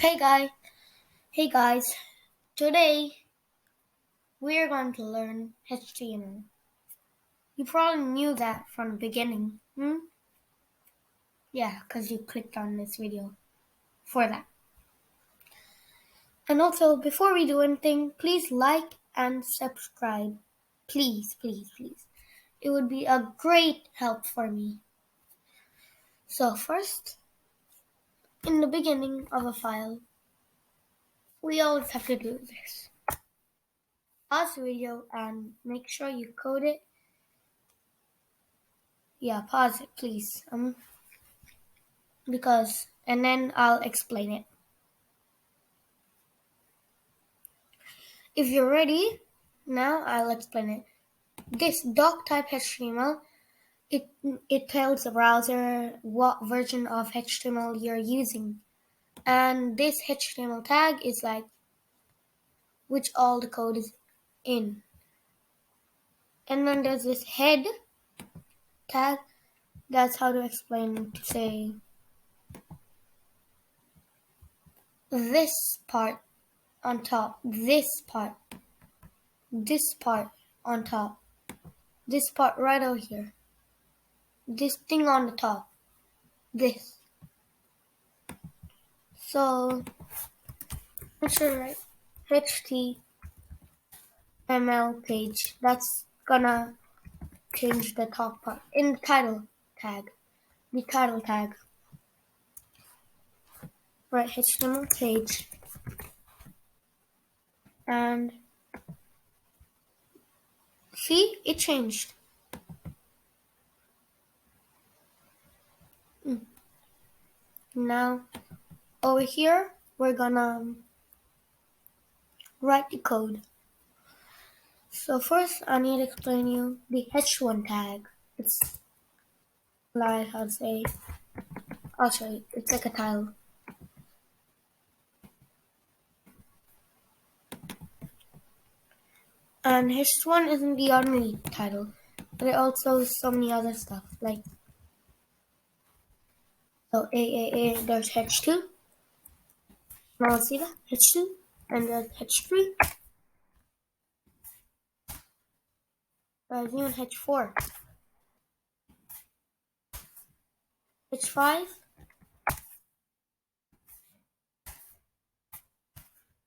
Hey guys, hey guys. Today we're going to learn HTML. You probably knew that from the beginning. Yeah, because you clicked on this video for that. And also, before we do anything, please like and subscribe. Please, please, please. It would be a great help for me. So first, in the beginning of a file, we always have to do this. Pause the video and make sure you code it. Yeah, pause it, please. And then I'll explain it. If you're ready, now I'll explain it. This doc type HTML, it tells the browser what version of HTML you're using. And this HTML tag is like which all the code is in. And then there's this head tag. That's how to explain to say this part on top, this part on top, this part right over here, this thing on the top, this. So I should write HTML page. That's gonna change the top part in the title tag. The title tag. Write HTML page. And see, it changed. Now over here we're gonna write the code. So first I need to explain you the h1 tag. It's like how to say, I'll show you. It's like a title. And h1 isn't the only title, but it also is so many other stuff like so there's h2. Now see that h2, and there's h3. There's even h4, h5,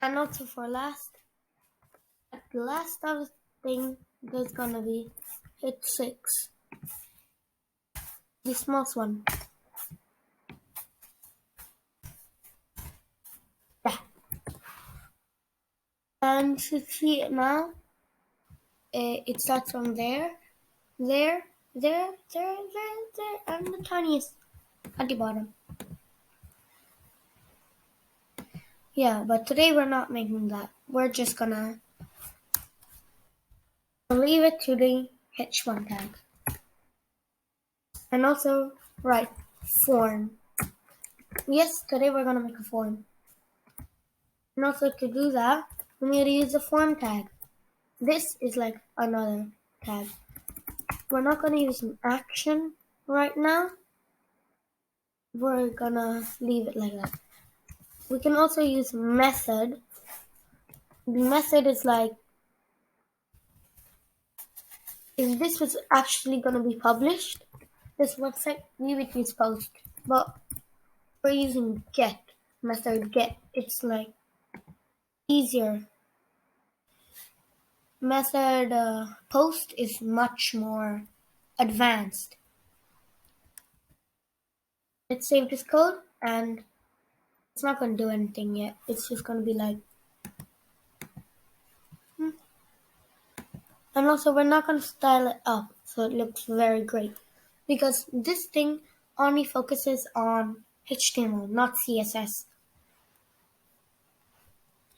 and also for last, at the last of the thing, there's gonna be h6, the smallest one. Yeah. And you should see it now. It starts from there, and the tiniest at the bottom. Yeah, but today we're not making that. We're just gonna leave it to the h1 tag. And also write form. Yes, today we're gonna make a form. And also to do that, we need to use the form tag. This is like another tag. We're not gonna use an action right now. We're gonna leave it like that. We can also use method. The method is like, if this was actually gonna be published, this website, we would use post. But we're using get, method get. It's like easier. Method post is much more advanced. Let's save this code, and it's not going to do anything yet. It's just going to be like, and also we're not going to style it up so it looks very great, because this thing only focuses on HTML, not CSS.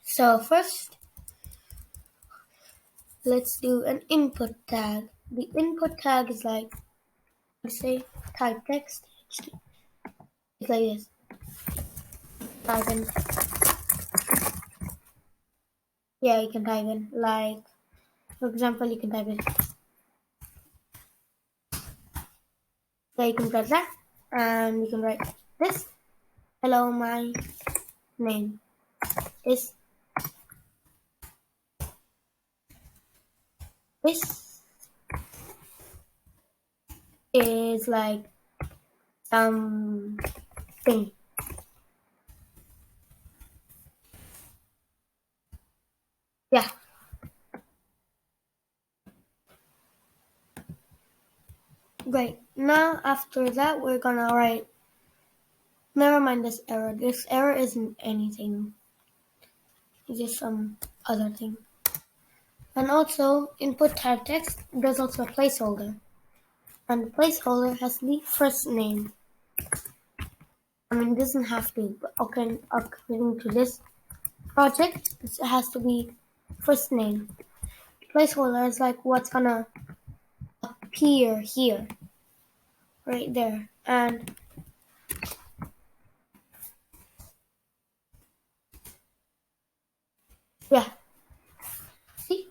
So first, let's do an input tag. The input tag is like, let's say, type text. It's like this. Type in. Yeah, you can type in, like, for example, you can type in. Yeah, you can press that, and you can write this. Hello, my name. This is like something. Yeah. Great. Now after that we're gonna write, never mind this error. This error isn't anything. It's just some other thing. And also input type text, there's also a placeholder. And the placeholder has the first name. I mean, it doesn't have to, but according to this project, it has to be first name. Placeholder is like what's gonna appear here, right there. And yeah, see,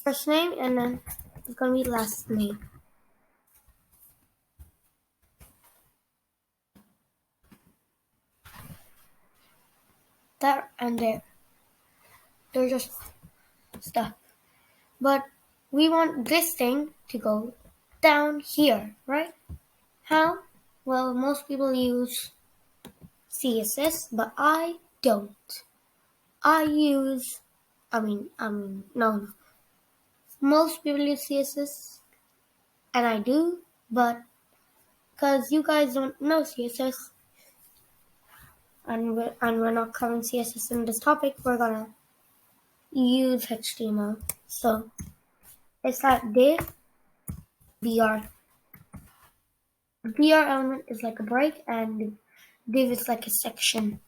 first name and then it's gonna be last name. There and there. They're just stuff. But we want this thing to go down here, right? How? Well, most people use CSS, but I don't. I use, no. Most people use CSS, and I do, but because you guys don't know CSS, and we're not covering CSS in this topic, we're gonna use HTML. So it's like div, br. The br element is like a break, and div is like a section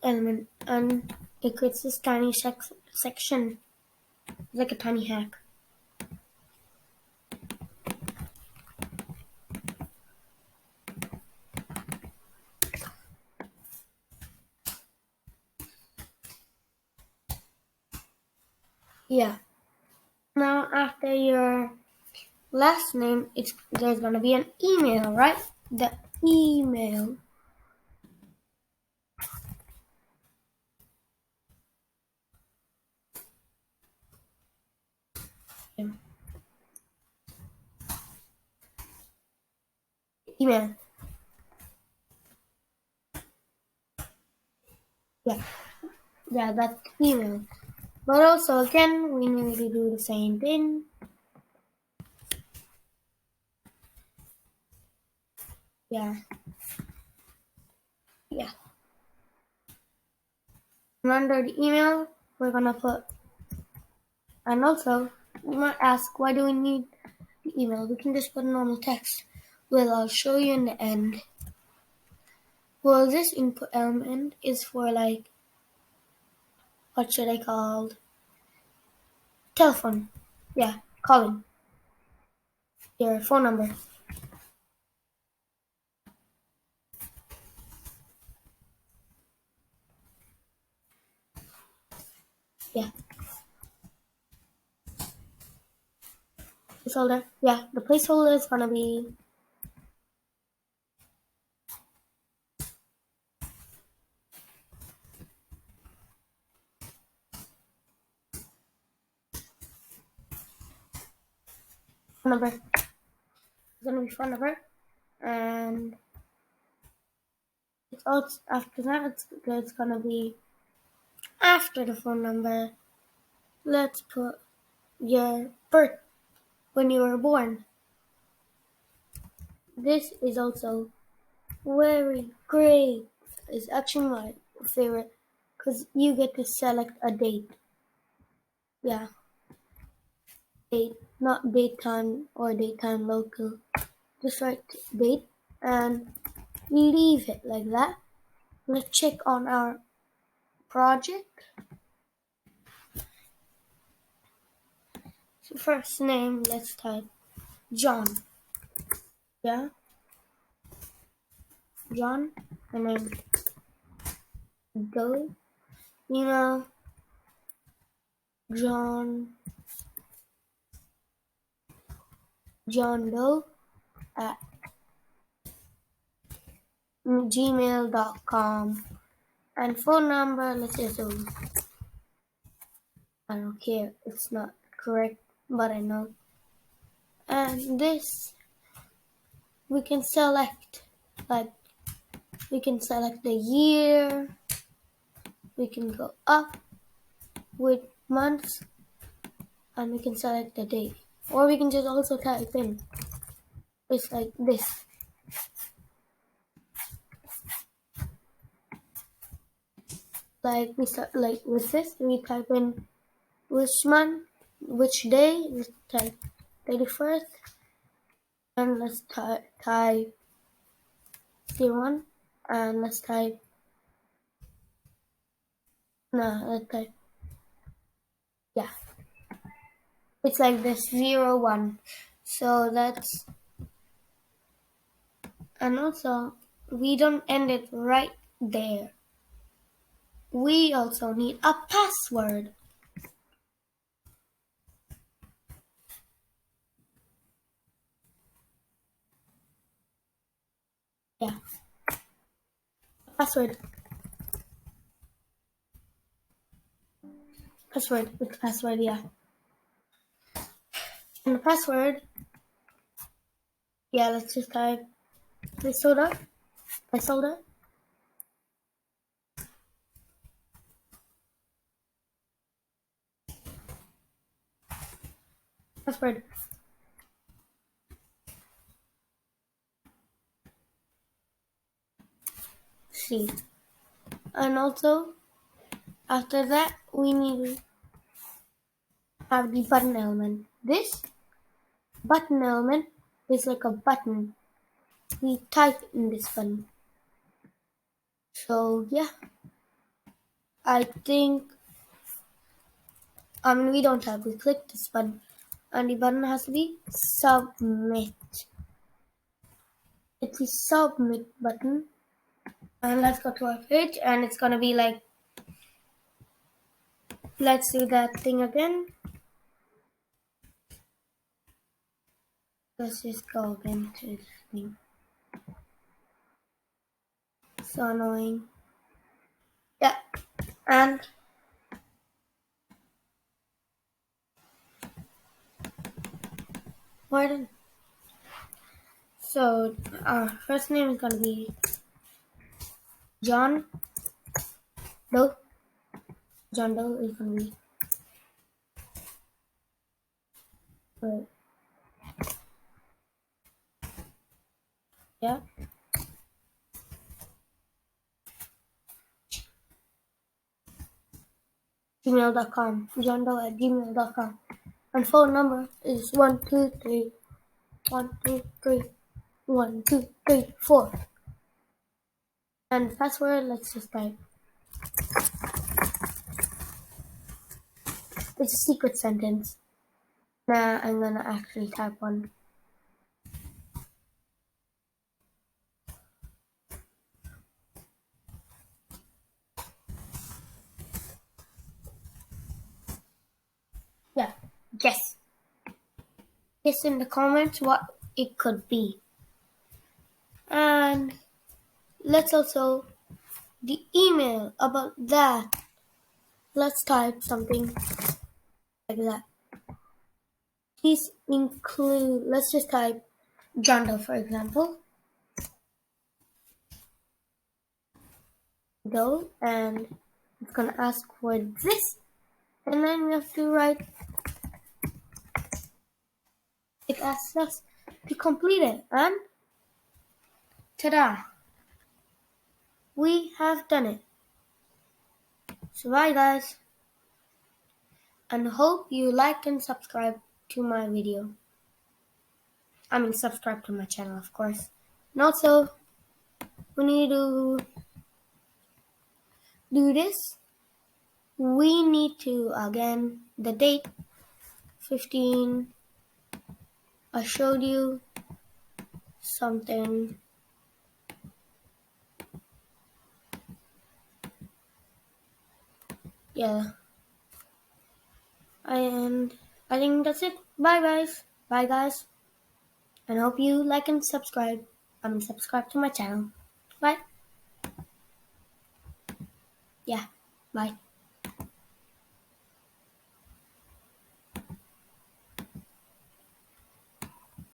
element, and it creates this tiny section, like a tiny hack. Yeah. Now after your last name, there's gonna be an email, right? The email. Email. Yeah, that's email. But also again, we need to do the same thing. Yeah. And under the email, we're gonna put, and also, you might ask, why do we need the email? We can just put normal text. Well, I'll show you in the end. Well, this input element is for like, what should I call? Telephone. Yeah, calling. Your phone number. Yeah. Placeholder. Yeah, the placeholder is gonna be phone number. It's gonna be phone number, and it's also after that it's gonna be after the phone number. Let's put your birth, when you were born. This is also very great. It's actually my favorite because you get to select a date. Yeah, date, not daytime or daytime local. Just write date and leave it like that. Let's check on our project. So first name, let's type John. Yeah, John, and then go. Email John Doe at gmail.com. And phone number, let's assume. I don't care, it's not correct, but I know. And this, we can select, like, we can select the year, we can go up with months, and we can select the date. Or we can just also type in. It's like this. Like we start like with this, we type in which month, which day, we type 31st, and let's type 01, and let's type, yeah, it's like this 01. So that's, and also we don't end it right there. We also need a password. Yeah, password. With password, yeah. And the password, yeah, let's just type placeholder. Password. C. And also, after that, we need to have the button element. This button element is like a button. We type in this button. So yeah, I think, we don't have to click this button. And the button has to be submit. It's the submit button. And let's go to our page, and it's gonna be like, let's do that thing again. Let's just go again to this thing. So annoying. Yeah, and pardon. So our first name is gonna be John Doe. John Doe is gonna be yeah. Gmail.com. John Doe at gmail.com. And phone number is 123 123 1234. And password, let's just type. It's a secret sentence. Nah, I'm gonna actually type one. Yeah, guess. Guess in the comments what it could be. And let's also, the email about that. Let's type something like that. Please include, let's just type John Doe, for example. Go, and it's gonna ask for this, and then we have to write, it asks us to complete it, and ta-da! We have done it. So bye guys, and hope you like and subscribe to my video. Subscribe to my channel, of course. And also, we need to do this. We need to, again, the date, 15, I showed you something. Yeah. And I think that's it. Bye guys. Bye guys. And hope you like and subscribe. Subscribe to my channel. Bye. Yeah, bye.